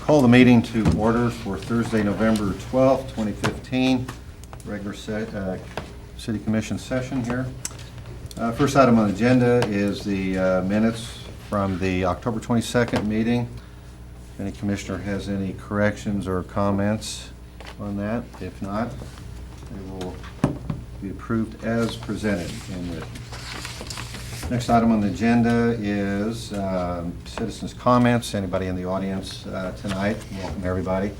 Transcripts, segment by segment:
Call the meeting to order for Thursday, November 12th, 2015, regular City Commission session here. First item on the agenda is the minutes from the October 22nd meeting. If any commissioner has any corrections or comments on that, if not, they will be approved as presented and written. Next item on the agenda is citizens' comments. Anybody in the audience tonight? Welcome, everybody.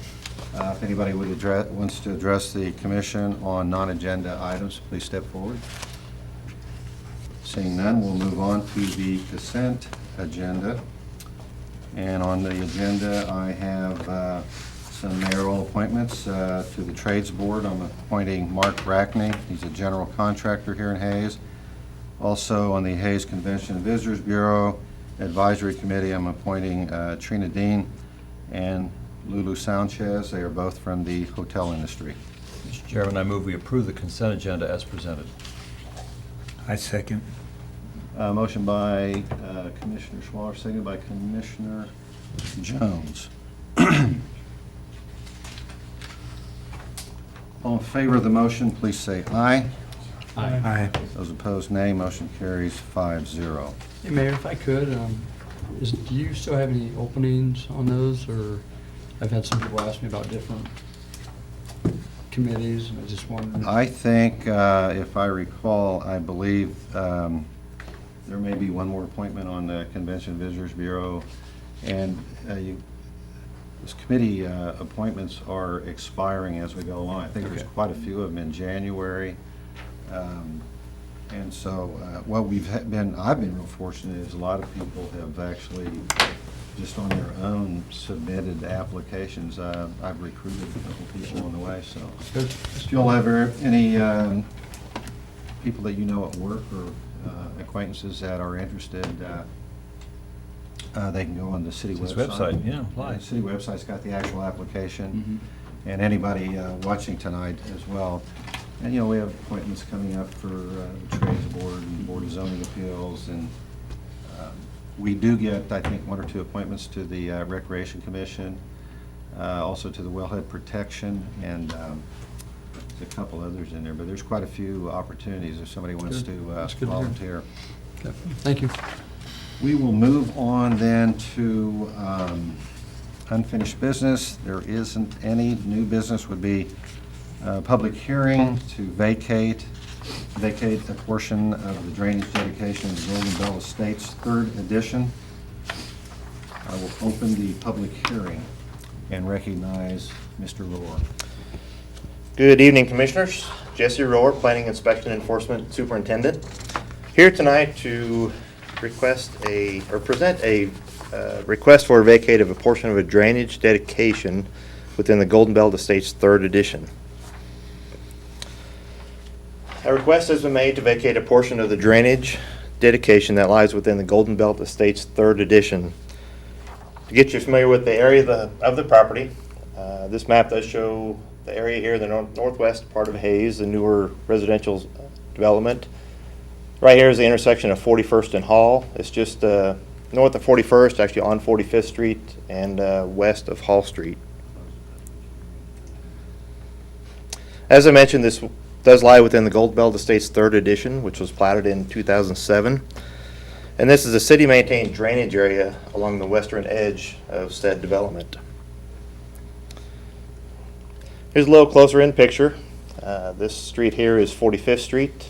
If anybody wants to address the commission on non-agenda items, please step forward. Seeing none, we'll move on to the consent agenda. And on the agenda, I have some mayoral appointments to the Trades Board. I'm appointing Mark Rackney. He's a general contractor here in Hayes. Also on the Hayes Convention and Visitors Bureau Advisory Committee, I'm appointing Trina Dean and Lulu Sanchez. They are both from the hotel industry. Mr. Chairman, I move we approve the consent agenda as presented. I second. Motion by Commissioner Schwaller, seconded by Commissioner Jones. All in favor of the motion, please say aye. Aye. Those opposed, nay. Motion carries 5-0. Hey, Mayor, if I could, do you still have any openings on those, or I've had some people ask me about different committees, and I just wondered. I think, if I recall, I believe there may be one more appointment on the Convention and Visitors Bureau, and this committee appointments are expiring as we go along. I think there's quite a few of them in January. And so what I've been real fortunate is a lot of people have actually just on their own submitted applications. I've recruited a couple people on the way, so if you'll have any people that you know at work or acquaintances that are interested, they can go on the city website. Yeah, apply. The city website's got the actual application, and anybody watching tonight as well. And, we have appointments coming up for the Trades Board and Board of Zoning Appeals, and we do get, I think, one or two appointments to the Recreation Commission, also to the Wellhead Protection, and there's a couple others in there, but there's quite a few opportunities if somebody wants to volunteer. Okay. Thank you. We will move on then to unfinished business. There isn't any. New business would be public hearing to vacate a portion of the drainage dedication of the Golden Bell Estates 3rd edition. I will open the public hearing and recognize Mr. Rohr. Good evening, Commissioners. Jesse Rohr, Planning Inspection Enforcement Superintendent, here tonight to present a request for a vacate of a portion of a drainage dedication within the Golden Belt Estates 3rd edition. A request has been made to vacate a portion of the drainage dedication that lies within the Golden Belt Estates 3rd edition. To get you familiar with the area of the property, this map does show the area here, the northwest part of Hayes, the newer residential development. Right here is the intersection of 41st and Hall. It's just north of 41st, actually on 45th Street, and west of Hall Street. As I mentioned, this does lie within the Golden Belt Estates 3rd edition, which was platted in 2007. And this is a city-maintained drainage area along the western edge of said development. Here's a little closer in picture. This street here is 45th Street.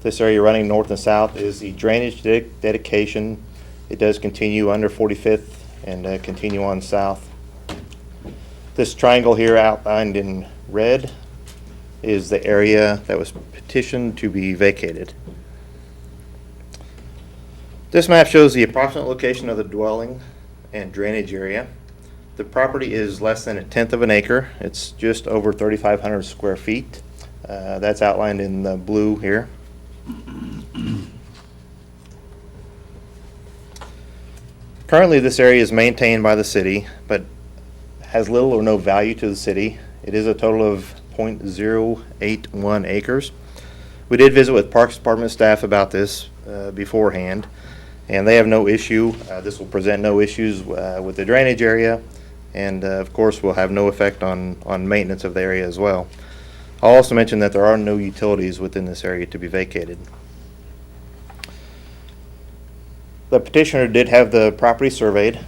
This area running north and south is the drainage dedication. It does continue under 45th and continue on south. This triangle here outlined in red is the area that was petitioned to be vacated. This map shows the approximate location of the dwelling and drainage area. The property is less than 1/10 of an acre. It's just over 3,500 square feet. That's outlined in the blue here. Currently, this area is maintained by the city, but has little or no value to the city. It is a total of 0.081 acres. We did visit with Parks Department staff about this beforehand, and they have no issue. This will present no issues with the drainage area, and of course will have no effect on maintenance of the area as well. I'll also mention that there are no utilities within this area to be vacated. The petitioner did have the property surveyed.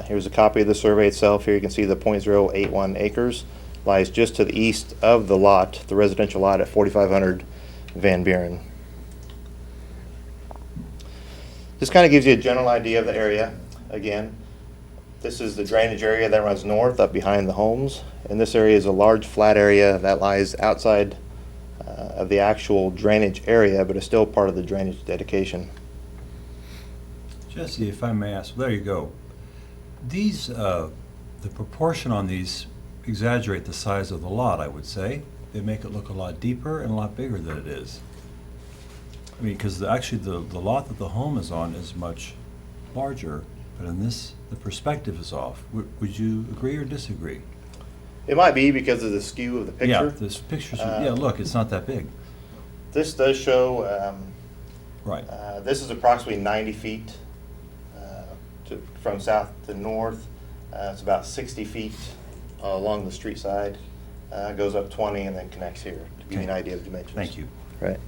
Here's a copy of the survey itself. Here you can see the .081 acres lies just to the east of the lot, the residential lot at 4500 Van Buren. This kind of gives you a general idea of the area. Again, this is the drainage area that runs north up behind the homes, and this area is a large flat area that lies outside of the actual drainage area, but is still part of the drainage dedication. Jesse, if I may ask, there you go. These, the proportion on these exaggerate the size of the lot, I would say. They make it look a lot deeper and a lot bigger than it is. I mean, because actually the lot that the home is on is much larger, but in this, the perspective is off. Would you agree or disagree? It might be because of the skew of the picture. Yeah, this picture's, yeah, look, it's not that big. This does show, Right. this is approximately 90 feet from south to north. It's about 60 feet along the street side. Goes up 20 and then connects here to give you an Okay. idea of dimensions. Thank you. Right.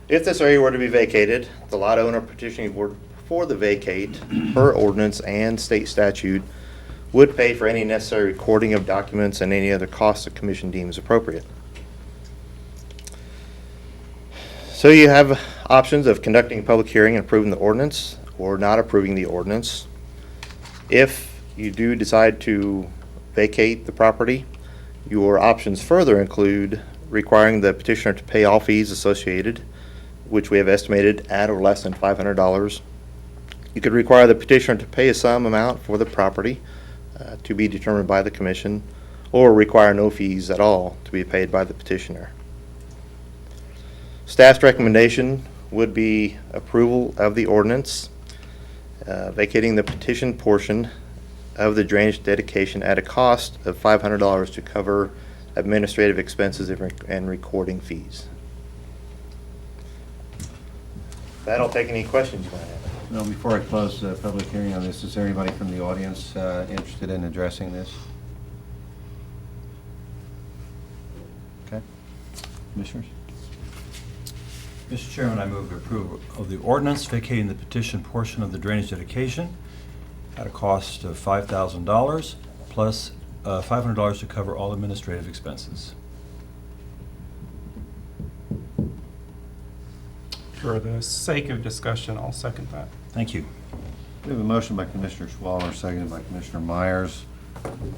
If this area were to be vacated, the lot owner petitioning for the vacate, per ordinance and state statute, would pay for any necessary recording of documents and any other costs the commission deems appropriate. So you have options of conducting a public hearing and approving the ordinance or not approving the ordinance. If you do decide to vacate the property, your options further include requiring the petitioner to pay all fees associated, which we have estimated at or less than $500. You could require the petitioner to pay a sum amount for the property to be determined by the commission, or require no fees at all to be paid by the petitioner. Staff's recommendation would be approval of the ordinance, vacating the petition portion of the drainage dedication at a cost of $500 to cover administrative expenses and recording fees. That'll take any questions you might have. Now, before I close the public hearing on this, is there anybody from the audience interested in addressing this? Okay. Commissioners? Mr. Chairman, I move approval of the ordinance vacating the petition portion of the drainage dedication at a cost of $5,000 plus $500 to cover all administrative expenses. For the sake of discussion, I'll second that. Thank you. We have a motion by Commissioner Schwaller, seconded by Commissioner Myers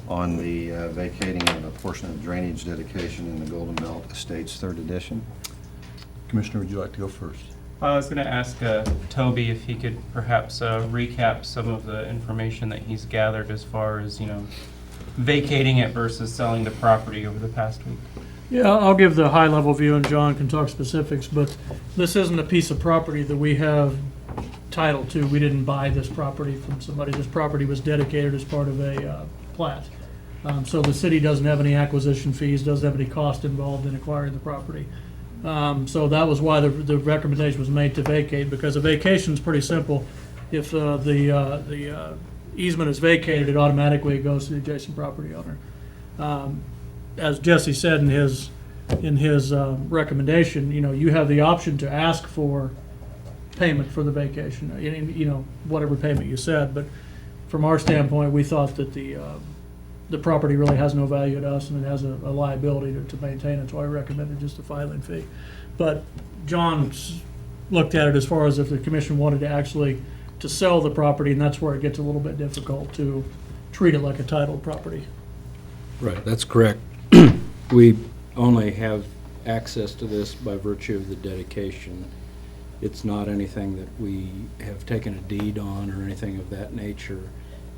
on the vacating of a portion of drainage dedication in the Golden Belt Estates 3rd Edition. Commissioner, would you like to go first? I was going to ask Toby if he could perhaps recap some of the information that he's gathered as far as, vacating it versus selling the property over the past week. Yeah, I'll give the high-level view, and John can talk specifics, but this isn't a piece of property that we have title to. We didn't buy this property from somebody. This property was dedicated as part of a plat. So the city doesn't have any acquisition fees, doesn't have any cost involved in acquiring the property. So that was why the recommendation was made to vacate, because a vacation is pretty simple. If the easement is vacated, it automatically goes to the adjacent property owner. As Jesse said in his recommendation, you have the option to ask for payment for the vacation, whatever payment you said. But from our standpoint, we thought that the property really has no value to us, and it has a liability to maintain it, so I recommended just a filing fee. But John looked at it as far as if the commission wanted to sell the property, and that's where it gets a little bit difficult to treat it like a titled property. Right, that's correct. We only have access to this by virtue of the dedication. It's not anything that we have taken a deed on or anything of that nature.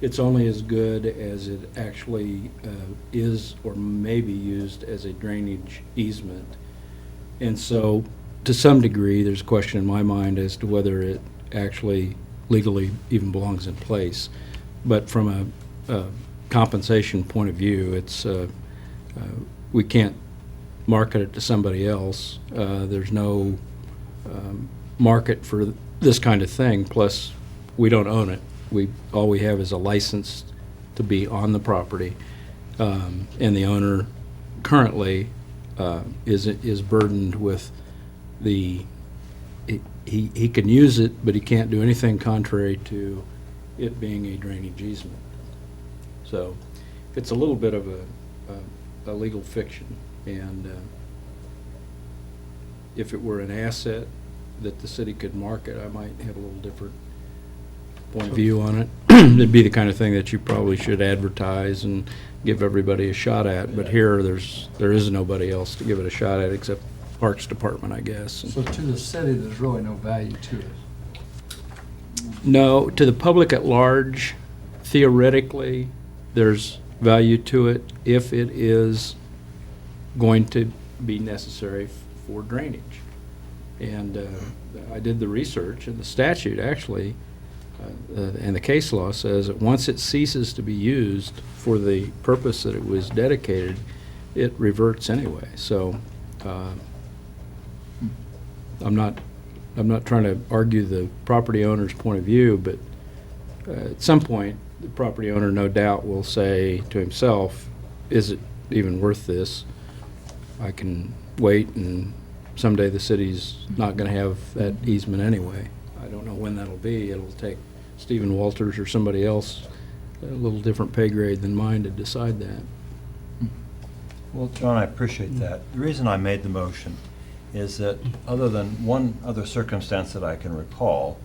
It's only as good as it actually is or may be used as a drainage easement. And so, to some degree, there's a question in my mind as to whether it actually legally even belongs in place. But from a compensation point of view, it's we can't market it to somebody else. There's no market for this kind of thing, plus we don't own it. All we have is a license to be on the property. And the owner currently is burdened with he can use it, but he can't do anything contrary to it being a drainage easement. So it's a little bit of a legal fiction, and if it were an asset that the city could market, I might have a little different point of view on it. It'd be the kind of thing that you probably should advertise and give everybody a shot at, but here, there is nobody else to give it a shot at except Parks Department, I guess. So to the city, there's really no value to it. No, to the public at large, theoretically, there's value to it if it is going to be necessary for drainage. And I did the research, and the statute actually, and the case law says that once it ceases to be used for the purpose that it was dedicated, it reverts anyway. So I'm not trying to argue the property owner's point of view, but at some point, the property owner no doubt will say to himself, is it even worth this? I can wait, and someday the city's not going to have that easement anyway. I don't know when that'll be. It'll take Stephen Walters or somebody else, a little different pay grade than mine, to decide that. Well, John, I appreciate that. The reason I made the motion is that, other than one other circumstance that I can recall,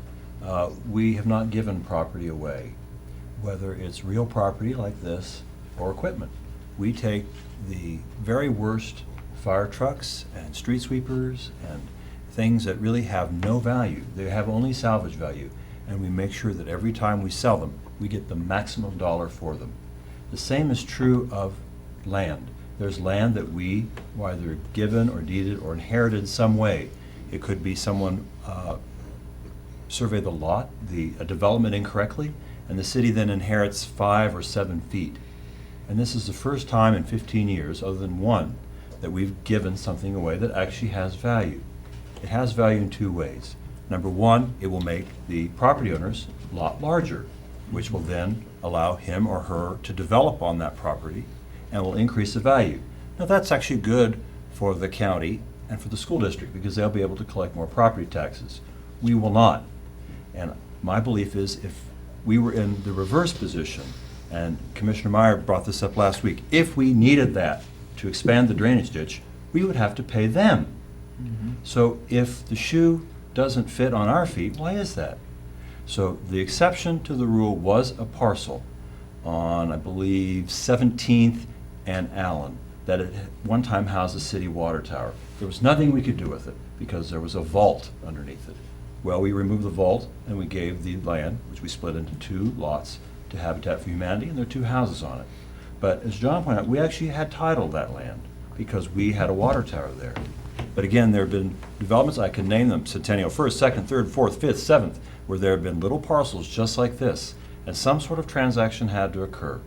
we have not given property away, whether it's real property like this or equipment. We take the very worst fire trucks and street sweepers and things that really have no value. They have only salvage value, and we make sure that every time we sell them, we get the maximum dollar for them. The same is true of land. There's land that we either given or deeded or inherited some way. It could be someone surveyed the lot, a development incorrectly, and the city then inherits 5 or 7 feet. And this is the first time in 15 years, other than one, that we've given something away that actually has value. It has value in 2 ways. Number one, it will make the property owner's lot larger, which will then allow him or her to develop on that property and will increase the value. Now, that's actually good for the county and for the school district, because they'll be able to collect more property taxes. We will not. And my belief is, if we were in the reverse position, and Commissioner Meyer brought this up last week, if we needed that to expand the drainage ditch, we would have to pay them. So if the shoe doesn't fit on our feet, why is that? So the exception to the rule was a parcel on, I believe, 17th and Allen, that at one time housed a city water tower. There was nothing we could do with it because there was a vault underneath it. Well, we removed the vault and we gave the land, which we split into 2 lots, to Habitat for Humanity, and there are 2 houses on it. But as John pointed out, we actually had title to that land because we had a water tower there. But again, there have been developments, I can name them, Centennial 1st, 2nd, 3rd, 4th, 5th, 7th, where there have been little parcels just like this, and some sort of transaction had to occur.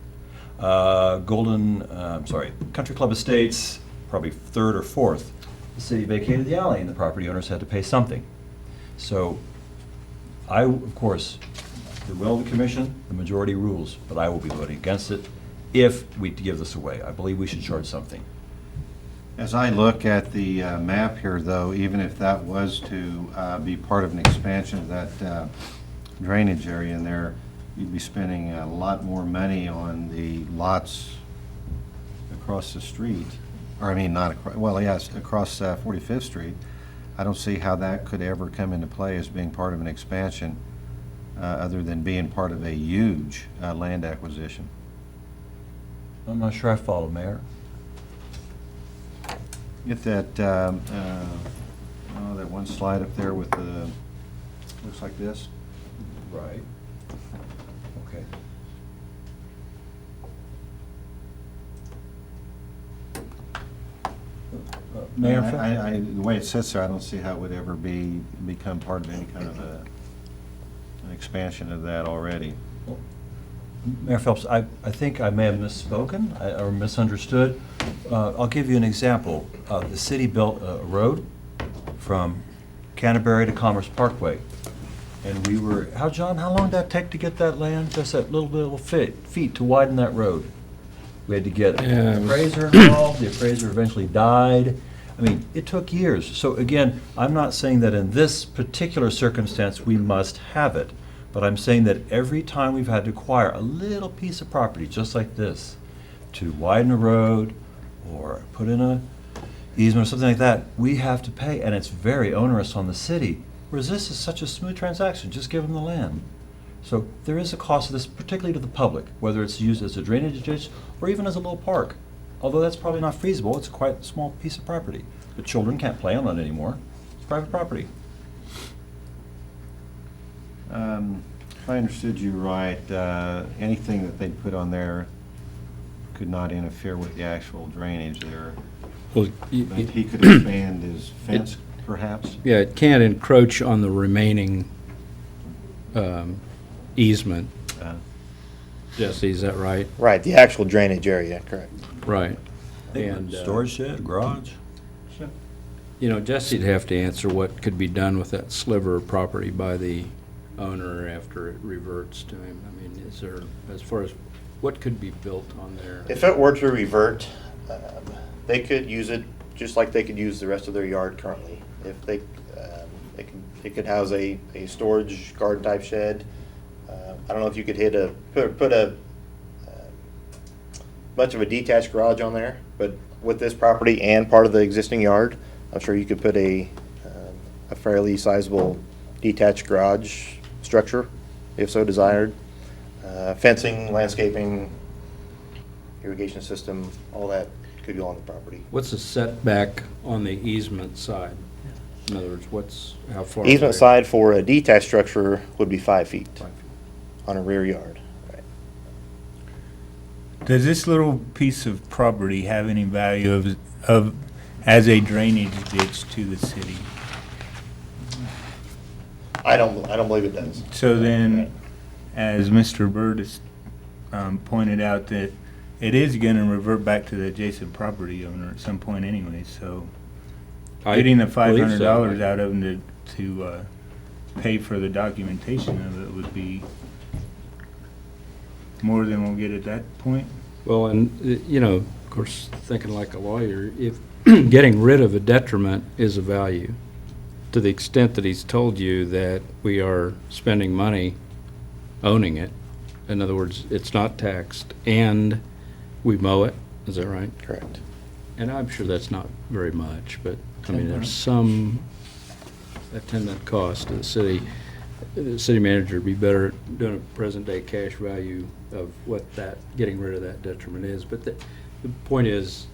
Country Club Estates, probably 3rd or 4th, the city vacated the alley and the property owners had to pay something. So I, of course, the will of the commission, the majority rules, but I will be voting against it if we give this away. I believe we should charge something. As I look at the map here, though, even if that was to be part of an expansion of that drainage area in there, you'd be spending a lot more money on the lots across the street, or I mean, not across, well, yes, across 45th Street. I don't see how that could ever come into play as being part of an expansion, other than being part of a huge land acquisition. I'm not sure I follow, Mayor. Get that, that one slide up there with the, looks like this. Right. Okay. Mayor, The way it sits there, I don't see how it would ever become part of any kind of an expansion of that already. Mayor Phelps, I think I may have misspoken or misunderstood. I'll give you an example. The city built a road from Canterbury to Commerce Parkway And we were, John, how long did that take to get that land? Just that little feet to widen that road? We had to get Yeah, an it was- appraiser involved, the appraiser eventually died. I mean, it took years. So again, I'm not saying that in this particular circumstance, we must have it. But I'm saying that every time we've had to acquire a little piece of property, just like this, to widen a road or put in a easement or something like that, we have to pay, and it's very onerous on the city. Whereas this is such a smooth transaction, just give them the land. So there is a cost to this, particularly to the public, whether it's used as a drainage ditch or even as a little park. Although that's probably not feasible, it's quite a small piece of property. The children can't play on it anymore. It's private property. If I understood you right, anything that they put on there could not interfere with the actual drainage there. Well, But he could expand his fence, perhaps? yeah, it can't encroach on the remaining easement. Jesse, is that right? Right, the actual drainage area, correct. Right. And, Storage shed, garage. you know, Jesse'd have to answer what could be done with that sliver of property by the owner after it reverts to him. I mean, is there, as far as what could be built on there? If it were to revert, they could use it just like they could use the rest of their yard currently. If they, it could house a storage garden type shed. I don't know if you could put a much of a detached garage on there, but with this property and part of the existing yard, I'm sure you could put a fairly sizable detached garage structure, if so desired. Fencing, landscaping, irrigation system, all that could go on the property. What's the setback on the easement side? In other words, how far? Easement away? side for a detached structure would be 5 feet on a rear yard. Right. Does this little piece of property have any value as a drainage ditch to the city? I don't believe it does. So then, as Mr. Byrd has pointed out, that it is gonna revert back to the adjacent property owner at some point anyway, so I getting the believe so. $500 out of them to pay for the documentation of it would be more than we'll get at that point. Well, and, you know, of course, thinking like a lawyer, if getting rid of a detriment is a value, to the extent that he's told you that we are spending money owning it, in other words, it's not taxed, and we mow it, is that right? Correct. And I'm sure that's not very much, but, I mean, there's some attendant cost to the city. The city manager would be better at doing a present-day cash value of what that, getting rid of that detriment is. But the point is,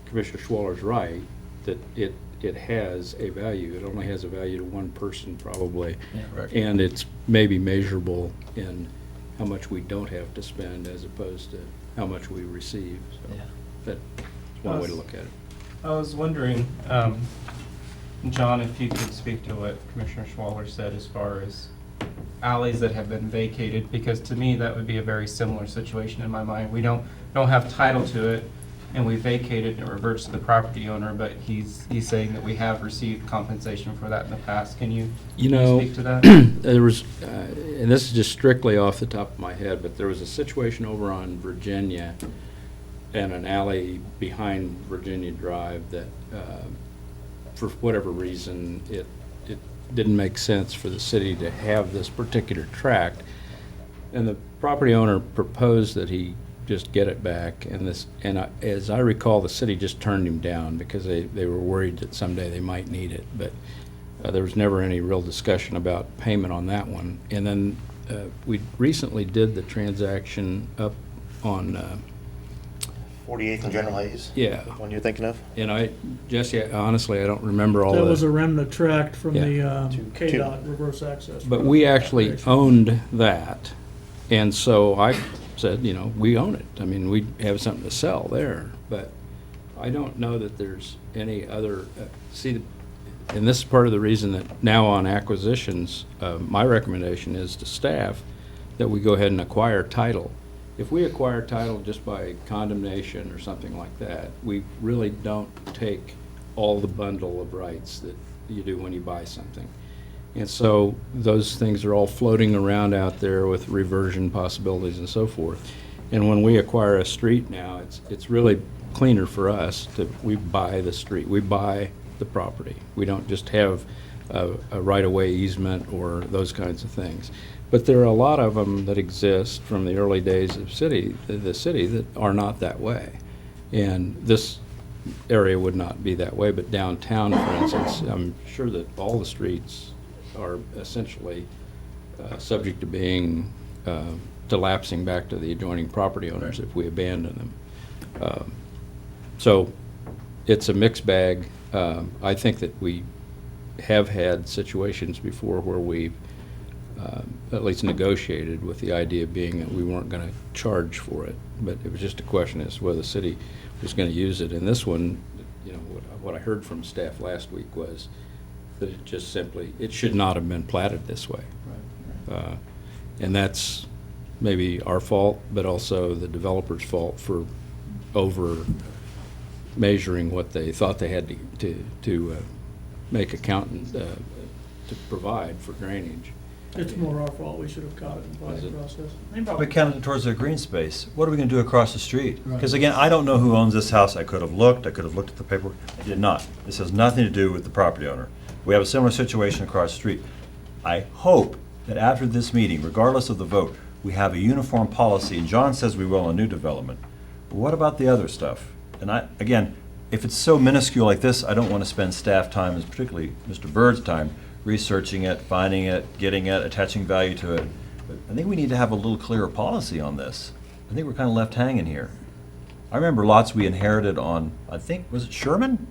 Commissioner Schwaller's right, that it has a value. It only has a value to one person probably. Correct. And it's maybe measurable in how much we don't have to spend as opposed to how much we receive. So that's one way to look at it. I was wondering, John, if you could speak to what Commissioner Schwaller said as far as alleys that have been vacated, because to me, that would be a very similar situation in my mind. We don't have title to it, and we vacate it, and it reverts to the property owner, but he's saying that we have received compensation for that in the past. Can you speak to that? There was, and this is just strictly off the top of my head, but there was a situation over on Virginia and an alley behind Virginia Drive that, for whatever reason, it didn't make sense for the city to have this particular tract. And the property owner proposed that he just get it back, and as I recall, the city just turned him down because they were worried that someday they might need it, but there was never any real discussion about payment on that one. And then we recently did the transaction up on 48th and General Hayes? Yeah. The one you're thinking of? and Jesse, honestly, I don't remember all That was the, a remnant tract from the Two- KDOT reverse access. but we actually owned that, and so I said, you know, we own it. I mean, we have something to sell there, but I don't know that there's any other, and this is part of the reason that now on acquisitions, my recommendation is to staff that we go ahead and acquire title. If we acquire title just by condemnation or something like that, we really don't take all the bundle of rights that you do when you buy something. And so those things are all floating around out there with reversion possibilities and so forth. And when we acquire a street now, it's really cleaner for us we buy the street, we buy the property. We don't just have a right-of-way easement or those kinds of things. But there are a lot of them that exist from the early days of the city that are not that way. And this area would not be that way, but downtown, for instance, I'm sure that all the streets are essentially subject to being, to lapsing back to the adjoining property owners if we abandon them. So it's a mixed bag. I think that we have had situations before where we've at least negotiated with the idea being that we weren't going to charge for it. But it was just a question as to whether the city was going to use it. And this one, you know, what I heard from staff last week was that it just simply, it should not have been platted this way. And that's maybe our fault, but also the developer's fault for over measuring what they thought they had to make accountant to provide for drainage. It's more our fault, we should have caught it in the planning process. They probably counted it towards their green space. What are we gonna do across the street? Right. Because again, I don't know who owns this house. I could have looked at the paperwork. I did not. This has nothing to do with the property owner. We have a similar situation across the street. I hope that after this meeting, regardless of the vote, we have a uniform policy, and John says we will on new development. But what about the other stuff? And again, if it's so minuscule like this, I don't want to spend staff time, and particularly Mr. Bird's time, researching it, finding it, getting it, attaching value to it. But I think we need to have a little clearer policy on this. I think we're kind of left hanging here. I remember lots we inherited on, I think, was it Sherman?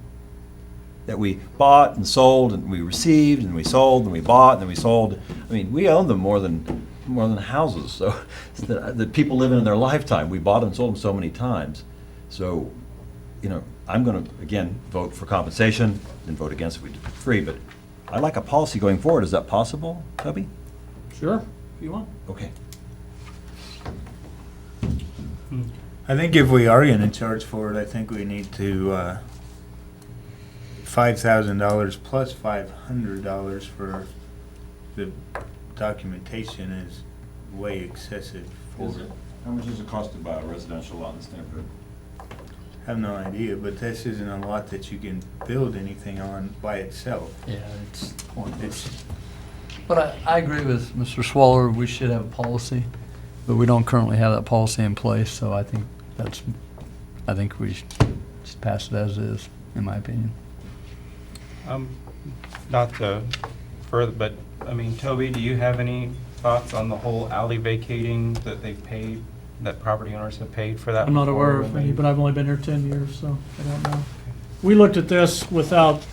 That we bought and sold, and we received, and we sold, and we bought, and then we sold. I mean, we own them more than houses, so the people live in their lifetime. We bought and sold them so many times. So, you know, I'm going to, again, vote for compensation, and vote against if we did it free, but I'd like a policy going forward. Is that possible, Toby? Sure, if you want. Okay. I think if we are gonna charge for it, I think we need to, $5,000 plus $500 for the documentation is way excessive for it. How much does it cost to buy a residential lot in this neighborhood? I have no idea, but this isn't a lot that you can build anything on by itself. Yeah, it's pointless. It's, But I agree with Mr. Swaller, we should have a policy, but we don't currently have that policy in place, so I think we should just pass it as is, in my opinion. Not to further, but, I mean, Toby, do you have any thoughts on the whole alley vacating that they've paid, that property owners have paid for that? I'm not aware before? of any, but I've only been here 10 years, so I don't know. We looked at this without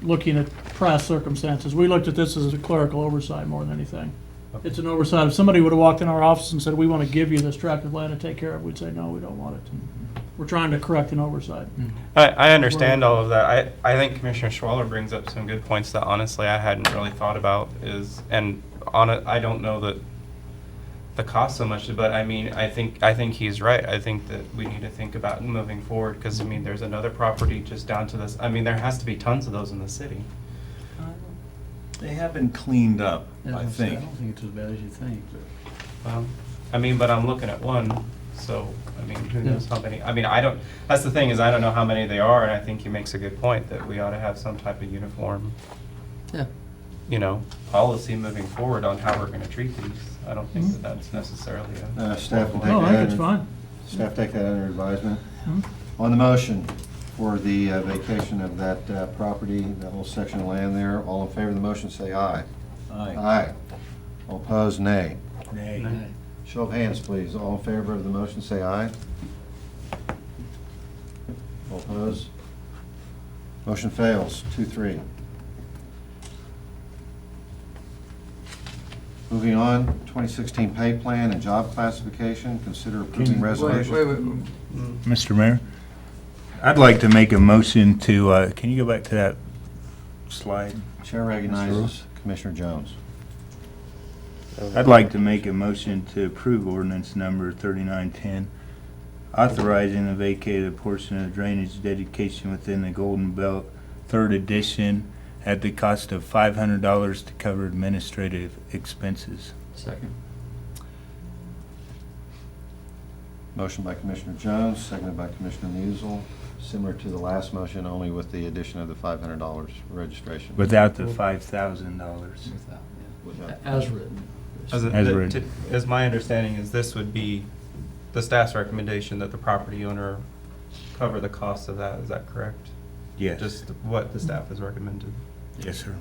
looking at past circumstances. We looked at this as a clerical oversight more than anything. Okay. It's an oversight. If somebody would have walked in our office and said, we want to give you this tract of land to take care of, we'd say, no, we don't want it. We're trying to correct an oversight. I understand all of that. I think Commissioner Schwaller brings up some good points that honestly I hadn't really thought about I don't know that the cost so much, but I mean, I think he's right. I think that we need to think about moving forward, because I mean, there's another property just down to this. I mean, there has to be tons of those in the city. They have been cleaned up, I think. I don't think it's as bad as you think. I mean, but I'm looking at one, so, I mean, who knows how many, I mean, that's the thing, is I don't know how many they are, and I think he makes a good point that we ought to have some type of uniform, Yeah. you know, policy moving forward on how we're gonna treat these. I don't think that that's necessarily Staff will take No, I think that. it's fine. Staff take that under advisement. Mhm. On the motion for the vacation of that property, that whole section of land there, all in favor of the motion, say aye. Aye. Aye. All opposed, nay. nay. Show of hands, please. All in favor of the motion, say aye. All opposed? Motion fails, 2-3. Moving on, 2016 pay plan and job classification, consider approving resolution. Mr. Mayor, I'd like to make a motion to, can you go back to that slide? Chair recognizes Commissioner Jones. I'd like to make a motion to approve ordinance number 3910, authorizing the vacated portion of drainage dedication within the Golden Belt 3rd Edition at the cost of $500 to cover administrative expenses. Second. Motion by Commissioner Jones, seconded by Commissioner Musel, similar to the last motion, only with the addition of the $500 registration. Without the $5,000. Without- As written. As written. As my understanding is this would be the staff's recommendation that the property owner cover the cost of that, is that correct? Yes. Just what the staff has recommended. Yes, sir.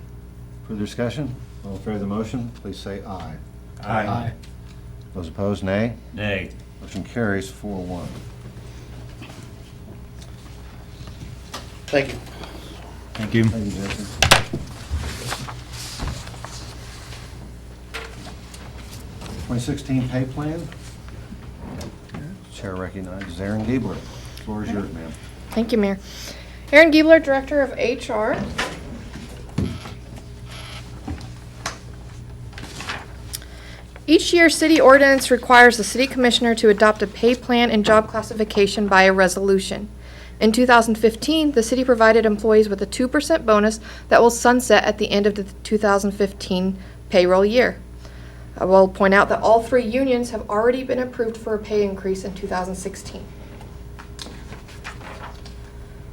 Further discussion? All in favor of the motion, please say aye. Aye. Those opposed, nay. Nay. Motion carries 4-1. Thank you. Thank you. Thank you, Jason. (2016) pay plan. Chair recognizes Aaron Giebler. Floor is yours, ma'am. Thank you, Mayor. Erin Giebler, Director of HR. Each year, city ordinance requires the city commissioner to adopt a pay plan and job classification by a resolution. In 2015, the city provided employees with a 2% bonus that will sunset at the end of the 2015 payroll year. I will point out that all three unions have already been approved for a pay increase in 2016.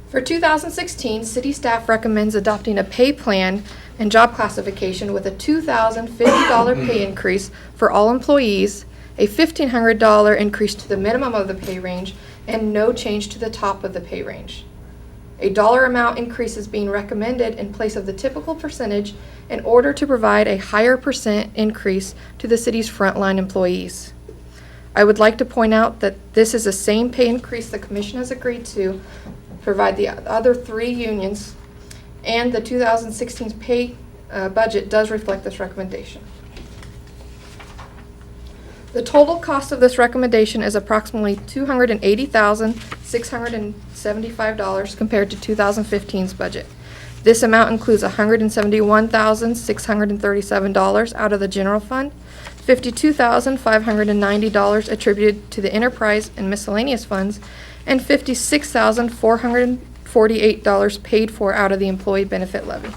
For 2016, city staff recommends adopting a pay plan and job classification with a $2,050 pay increase for all employees, a $1,500 increase to the minimum of the pay range, and no change to the top of the pay range. A dollar amount increase is being recommended in place of the typical percentage in order to provide a higher percent increase to the city's frontline employees. I would like to point out that this is the same pay increase the commission has agreed to provide the other three unions, and the 2016 pay budget does reflect this recommendation. The total cost of this recommendation is approximately $280,675 compared to 2015's budget. This amount includes $171,637 out of the general fund, $52,590 attributed to the enterprise and miscellaneous funds, and $56,448 paid for out of the employee benefit levy.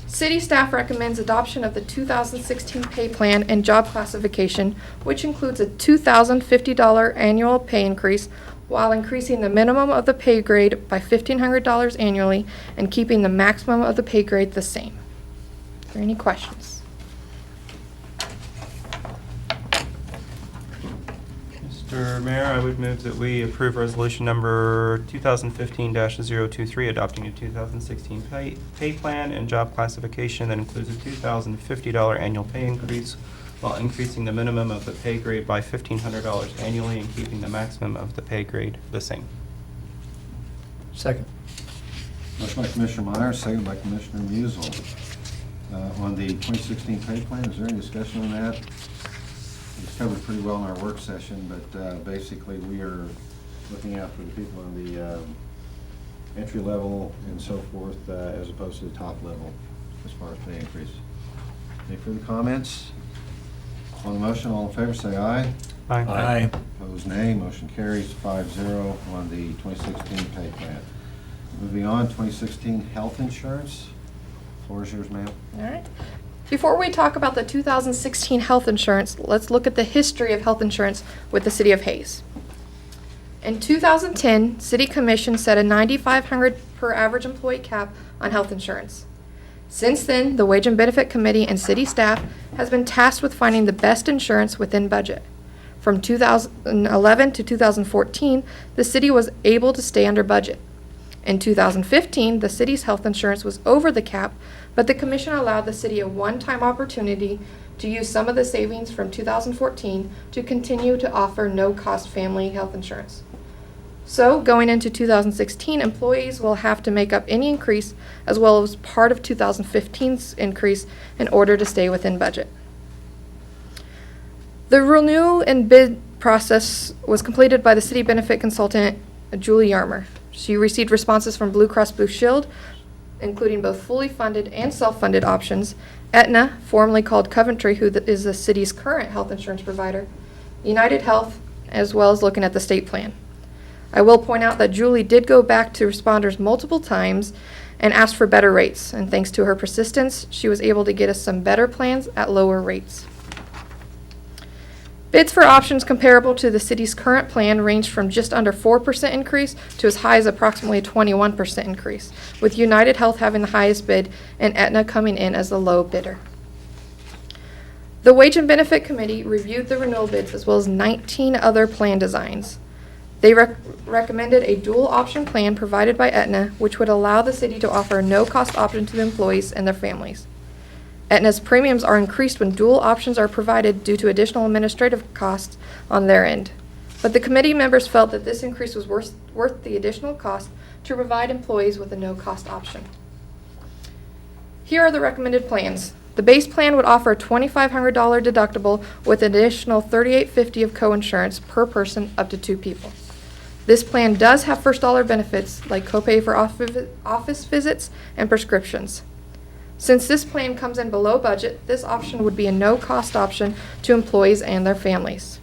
City staff recommends adoption of the 2016 pay plan and job classification, which includes a $2,050 annual pay increase while increasing the minimum of the pay grade by $1,500 annually and keeping the maximum of the pay grade the same. Are there any questions? Mr. Mayor, I would move that we approve resolution number 2015-023, adopting a 2016 pay plan and job classification that includes a $2,050 annual pay increase while increasing the minimum of the pay grade by $1,500 annually and keeping the maximum of the pay grade the same. Second. Motion by Commissioner Myers, seconded by Commissioner Musel. On the 2016 pay plan, is there any discussion on that? It was covered pretty well in our work session, but basically we are looking out for the people on the entry level and so forth, as opposed to the top level as far as pay increase. Any further comments? On the motion, all in favor say aye. Aye. Opposed, nay. Motion carries 5-0 on the 2016 pay plan. Moving on, 2016 health insurance. Floor is yours, ma'am. All right. Before we talk about the 2016 health insurance, let's look at the history of health insurance with the City of Hayes. In 2010, City Commission set a $9,500 per average employee cap on health insurance. Since then, the Wage and Benefit Committee and city staff has been tasked with finding the best insurance within budget. From 2011 to 2014, the city was able to stay under budget. In 2015, the city's health insurance was over the cap, but the commission allowed the city a one-time opportunity to use some of the savings from 2014 to continue to offer no-cost family health insurance. So, going into 2016, employees will have to make up any increase as well as part of 2015's increase in order to stay within budget. The renew and bid process was completed by the city benefit consultant, Julie Yarmer. She received responses from Blue Cross Blue Shield, including both fully funded and self-funded options, Aetna, formerly called Coventry, who is the city's current health insurance provider, United Health, as well as looking at the state plan. I will point out that Julie did go back to responders multiple times and asked for better rates. And thanks to her persistence, she was able to get us some better plans at lower rates. Bids for options comparable to the city's current plan ranged from just under 4% increase to as high as approximately a 21% increase, with United Health having the highest bid and Aetna coming in as the low bidder. The Wage and Benefit Committee reviewed the renewal bids as well as 19 other plan designs. They recommended a dual option plan provided by Aetna, which would allow the city to offer a no-cost option to the employees and their families. Aetna's premiums are increased when dual options are provided due to additional administrative costs on their end. But the committee members felt that this increase was worth the additional cost to provide employees with a no-cost option. Here are the recommended plans. The base plan would offer a $2,500 deductible with an additional $3,850 of coinsurance per person up to 2 people. This plan does have first dollar benefits like copay for office visits and prescriptions. Since this plan comes in below budget, this option would be a no-cost option to employees and their families.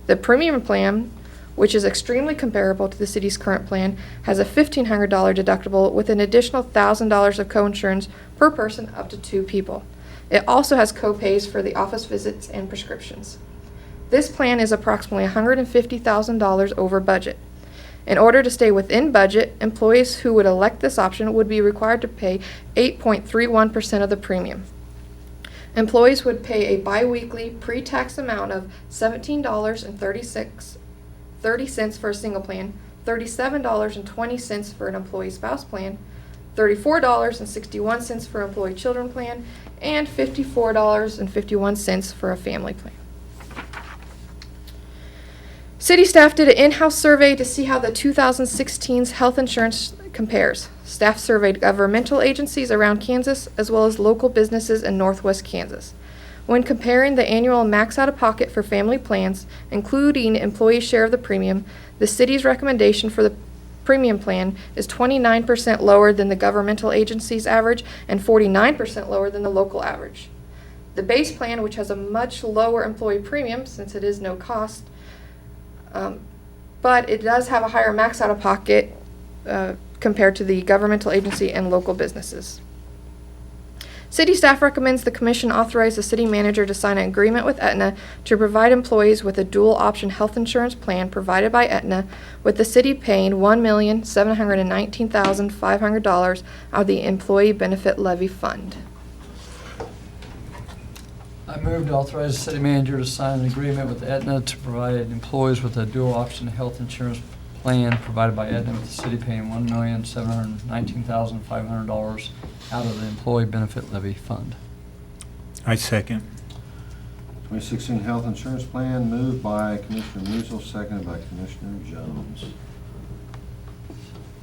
The premium plan, which is extremely comparable to the city's current plan, has a $1,500 deductible with an additional $1,000 of coinsurance per person up to 2 people. It also has copays for the office visits and prescriptions. This plan is approximately $150,000 over budget. In order to stay within budget, employees who would elect this option would be required to pay 8.31% of the premium. Employees would pay a biweekly pre-tax amount of $17.30 for a single plan, $37.20 for an employee spouse plan, $34.61 for an employee children plan, and $54.51 for a family plan. City staff did an in-house survey to see how the 2016's health insurance compares. Staff surveyed governmental agencies around Kansas as well as local businesses in northwest Kansas. When comparing the annual max out-of-pocket for family plans, including employee share of the premium, the city's recommendation for the premium plan is 29% lower than the governmental agency's average and 49% lower than the local average. The base plan, which has a much lower employee premium since it is no cost, but it does have a higher max out-of-pocket compared to the governmental agency and local businesses. City staff recommends the commission authorize the city manager to sign an agreement with Aetna to provide employees with a dual option health insurance plan provided by Aetna, with the city paying $1,719,500 out of the Employee Benefit Levy Fund. I move to authorize the city manager to sign an agreement with Aetna to provide employees with a dual option health insurance plan provided by Aetna, with the city paying $1,719,500 out of the Employee Benefit Levy Fund. I second. 2016 health insurance plan, moved by Commissioner Musil, seconded by Commissioner Jones.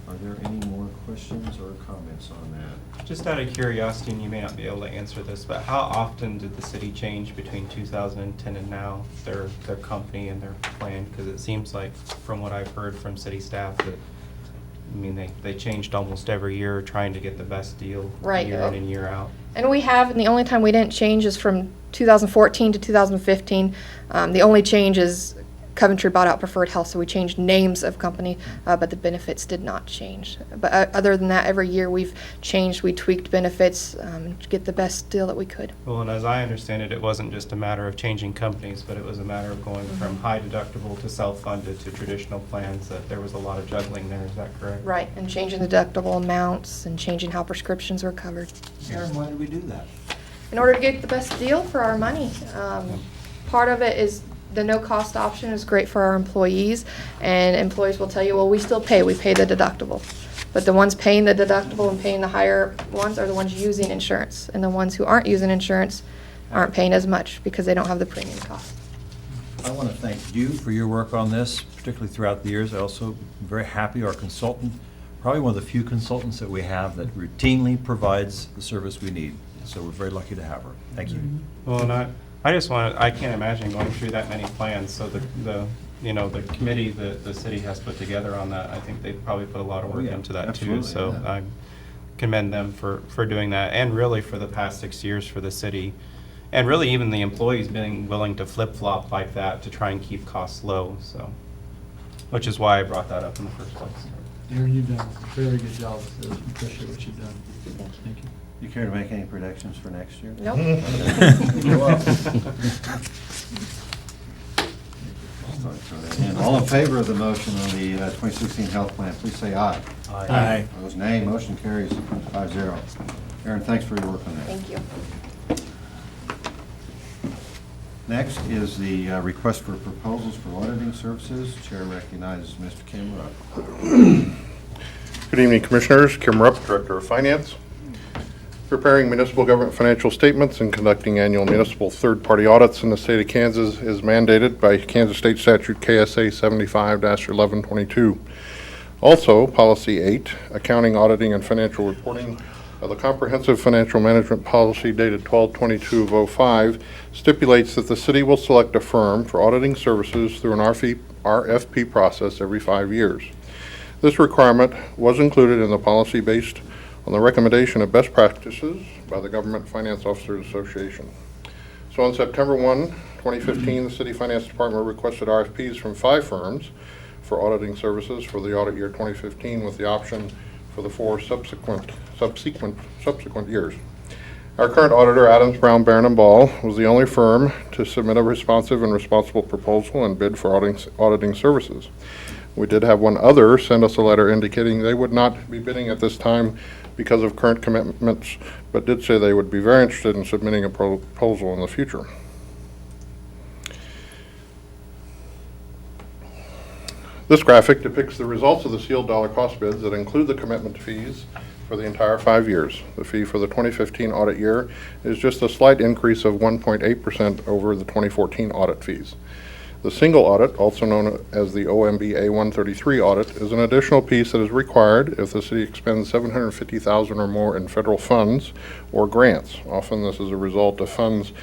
Are there any more questions or comments on that? Just out of curiosity, and you may not be able to answer this, but how often did the city change between 2010 and now, their company and their plan? Because it seems like, from what I've heard from city staff, that, I mean, they changed almost every year trying to get the best deal Right. year in and year out. And we have, and the only time we didn't change is from 2014 to 2015. The only change is Coventry bought out Preferred Health, so we changed names of company, but the benefits did not change. But other than that, every year we've changed, we tweaked benefits to get the best deal that we could. Well, and as I understand it, it wasn't just a matter of changing companies, but it was a matter of going from high deductible to self-funded to traditional plans, that there was a lot of juggling there, is that correct? Right, and changing the deductible amounts and changing how prescriptions were covered. Aaron, why did we do that? In order to get the best deal for our money. Part of it is the no-cost option is great for our employees, and employees will tell you, well, we still pay, we pay the deductible. But the ones paying the deductible and paying the higher ones are the ones using insurance, and the ones who aren't using insurance aren't paying as much because they don't have the premium cost. I want to thank you for your work on this, particularly throughout the years. I also am very happy our consultant, probably one of the few consultants that we have that routinely provides the service we need. So we're very lucky to have her. Thank you. Well, and I just want, I can't imagine going through that many plans, so the committee that the city has put together on that, I think they probably put a lot of Oh, work yeah, into that too, absolutely, so yeah. I commend them for doing that, and really for the past 6 years for the city, and really even the employees being willing to flip-flop like that to try and keep costs low, so, which is why I brought that up in the first place. Aaron, you've done a very good job with this. We appreciate what you've done. Thank you. You care to make any predictions for next year? Nope. You're welcome. And all in favor of the motion on the 2016 health plan, please say aye. Aye. Opposed, nay. Motion carries 5-0. Aaron, thanks for your work on that. Thank you. Next is the request for proposals for auditing services. Chair recognizes Mr. Kim Rupp. Good evening, Commissioners. Kim Rupp, Director of Finance. Preparing municipal government financial statements and conducting annual municipal third-party audits in the state of Kansas is mandated by Kansas State Statute KSA 75-1122. Also, Policy 8, Accounting, Auditing, and Financial Reporting of the Comprehensive Financial Management Policy dated 12/22/05 stipulates that the city will select a firm for auditing services through an RFP process every 5 years. This requirement was included in the policy based on the recommendation of best practices by the Government Finance Officers Association. So on September 1, 2015, the City Finance Department requested RFPs from 5 firms for auditing services for the audit year 2015 with the option for the 4 subsequent years. Our current auditor, Adams, Brown, Barron & Ball, was the only firm to submit a responsive and responsible proposal and bid for auditing services. We did have one other send us a letter indicating they would not be bidding at this time because of current commitments, but did say they would be very interested in submitting a proposal in the future. This graphic depicts the results of the sealed dollar cost bids that include the commitment fees for the entire 5 years. The fee for the 2015 audit year is just a slight increase of 1.8% over the 2014 audit fees. The single audit, also known as the OMB A-133 audit, is an additional piece that is required if the city expends $750,000 or more in federal funds or grants. Often this is a result of funds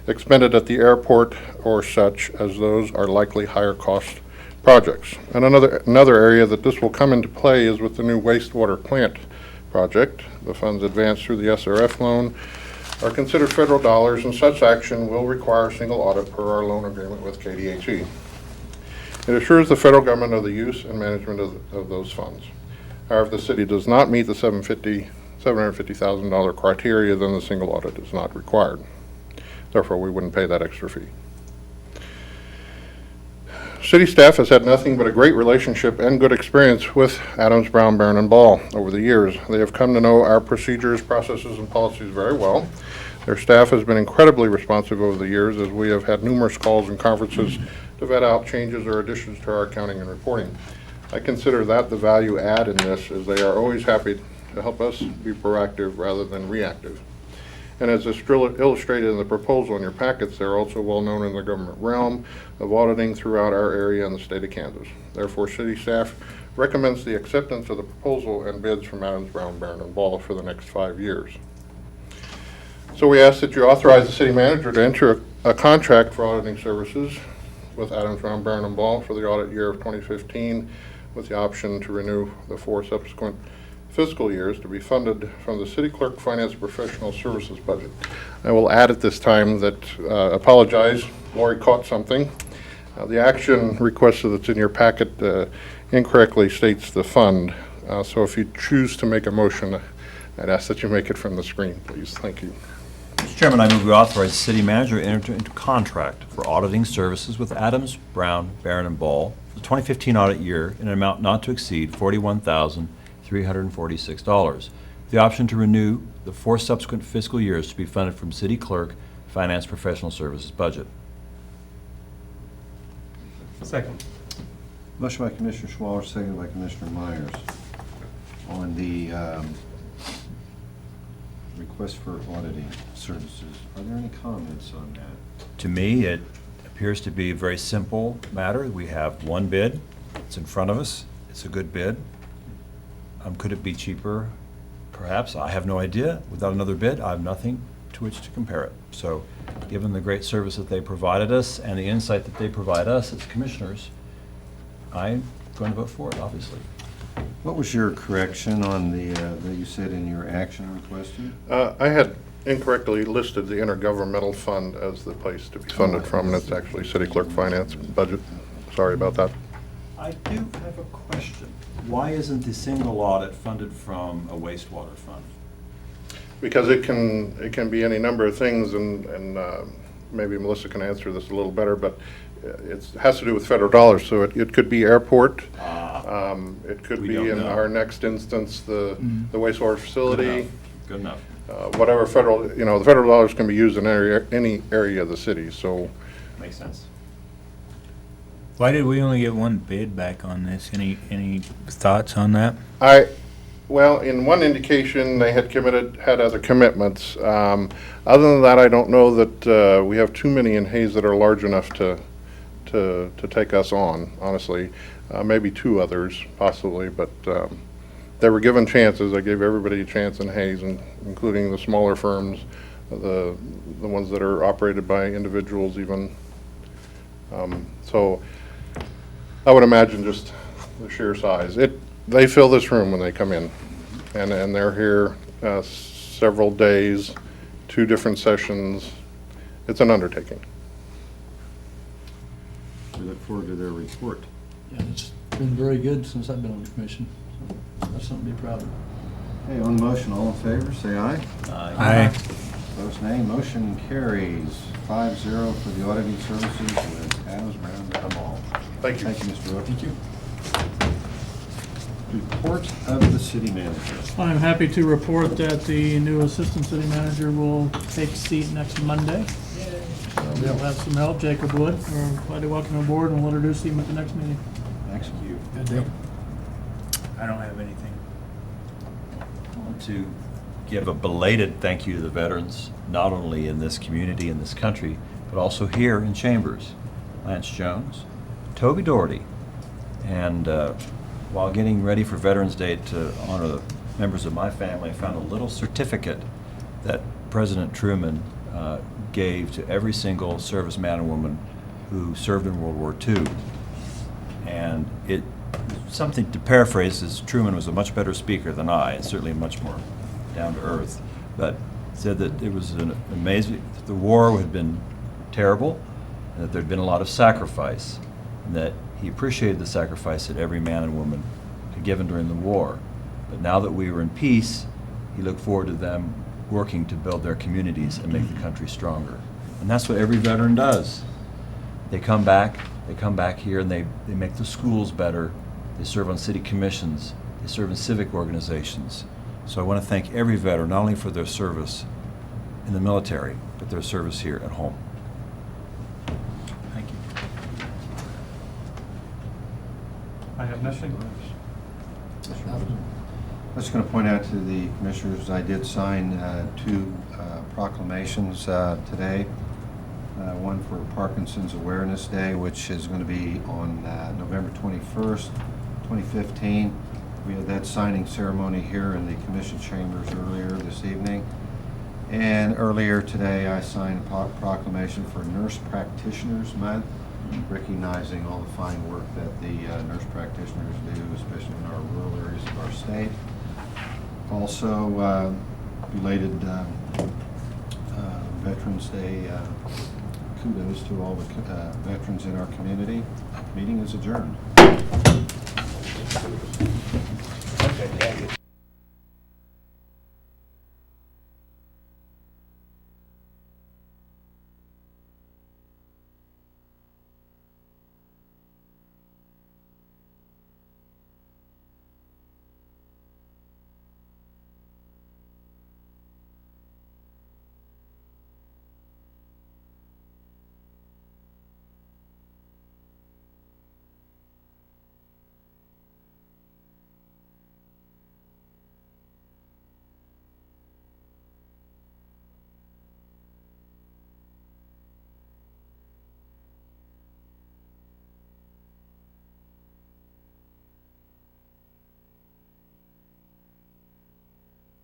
expended at the airport or such, as those are likely higher cost projects. And another area that this will come into play is with the new wastewater plant project. The funds advanced through the SRF loan are considered federal dollars, and such action will require a single audit per our loan agreement with KDHE. It assures the federal government of the use and management of those funds. However, if the city does not meet the $750,000 criteria, then the single audit is not required. Therefore, we wouldn't pay that extra fee. City staff has had nothing but a great relationship and good experience with Adams, Brown, Barron & Ball over the years. They have come to know our procedures, processes, and policies very well. Their staff has been incredibly responsive over the years, as we have had numerous calls and conferences to vet out changes or additions to our accounting and reporting. I consider that the value add in this, is they are always happy to help us be proactive rather than reactive. And as is illustrated in the proposal in your packets, they're also well known in the government realm of auditing throughout our area in the state of Kansas. Therefore, city staff recommends the acceptance of the proposal and bids from Adams, Brown, Barron & Ball for the next 5 years. So we ask that you authorize the city manager to enter a contract for auditing services with Adams, Brown, Barron & Ball for the audit year of 2015, with the option to renew the 4 subsequent fiscal years to be funded from the city clerk finance professional services budget. I will add at this time that, apologize, Lori caught something. The action requested that's in your packet incorrectly states the fund. So if you choose to make a motion, I'd ask that you make it from the screen, please. Thank you. Mr. Chairman, I move we authorize the city manager to enter into contract for auditing services with Adams, Brown, Barron & Ball for the 2015 audit year in an amount not to exceed $41,346. The option to renew the 4 subsequent fiscal years to be funded from city clerk finance professional services budget. Second. Motion by Commissioner Schwaller, seconded by Commissioner Myers. On the request for auditing services, are there any comments on that? To me, it appears to be a very simple matter. We have one bid. It's in front of us. It's a good bid. Could it be cheaper? Perhaps. I have no idea. Without another bid, I have nothing to which to compare it. So, given the great service that they provided us and the insight that they provide us as commissioners, I'm going to vote for it, obviously. What was your correction on the, that you said in your action requested? I had incorrectly listed the intergovernmental fund as the place to be funded from, and it's actually city clerk finance budget. Sorry about that. I do have a question. Why isn't the single audit funded from a wastewater fund? Because it can be any number of things, and maybe Melissa can answer this a little better, but it has to do with federal dollars, so it could be airport. It could We be, don't in know. our next instance, the wastewater facility. Good enough. Whatever federal, the federal dollars can be used in any area of the city, so. Makes sense. Why did we only get one bid back on this? Any thoughts on that? Well, in one indication, they had other commitments. Other than that, I don't know that we have too many in Hayes that are large enough to take us on, honestly. Maybe two others, possibly, but they were given chances. I gave everybody a chance in Hayes, including the smaller firms, the ones that are operated by individuals even. So I would imagine just the sheer size. They fill this room when they come in, and they're here several days, 2 different sessions. It's an undertaking. We look forward to their report. Yeah, it's been very good since I've been on the commission. So that's something to be proud of. Okay, on the motion, all in favor, say aye. Aye. Opposed, nay. Motion carries 5-0 for the auditing services with Adams, Brown, and Ball. Thank you. Thank you, Mr. Rook. Thank you. Report of the city manager. I'm happy to report that the new assistant city manager will take a seat next Monday. So we'll have some help, Jacob Wood. We're glad to welcome him aboard, and we'll introduce him at the next meeting. Excellent. Good deal. I don't have anything. I want to give a belated thank you to the veterans, not only in this community, in this country, but also here in Chambers. Lance Jones, Toby Doherty, and while getting ready for Veterans Day to honor the members of my family, I found a little certificate that President Truman gave to every single serviceman and woman who served in World War II. And it something to paraphrase is Truman was a much better speaker than I, and certainly much more down to earth, but said that it was an amazing, the war had been terrible, and that there'd been a lot of sacrifice, and that he appreciated the sacrifice that every man and woman had given during the war. But now that we were in peace, he looked forward to them working to build their communities and make the country stronger. And that's what every veteran does. They come back here, and they make the schools better. They serve on city commissions. They serve in civic organizations. So I want to thank every veteran, not only for their service in the military, but their service here at home. Thank you. I have nothing. I'm just going to point out to the commissioners, I did sign 2 proclamations today. One for Parkinson's Awareness Day, which is going to be on November 21st, 2015. We had that signing ceremony here in the commission chambers earlier this evening. And earlier today, I signed a proclamation for Nurse Practitioners Month, recognizing all the fine work that the nurse practitioners do, especially in our rural areas of our state. Also, belated Veterans Day kudos to all the veterans in our community. Meeting is adjourned.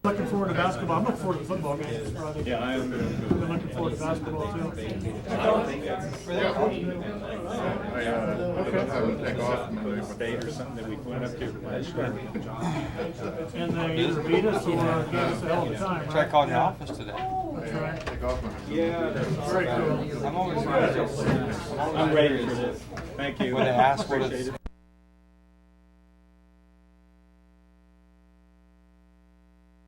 Looking forward to basketball. I'm looking forward to the football game this Friday. Yeah, I am. Been looking forward to basketball too. I didn't have to take off Monday, but Date or something that we went up to last year. And they either beat us or gave us a hell of a time, right? Check on the office today. That's right. take off Monday. Yeah. Very cool. I'm always I'm ready for this. Thank you. When they ask what Appreciate it's, it.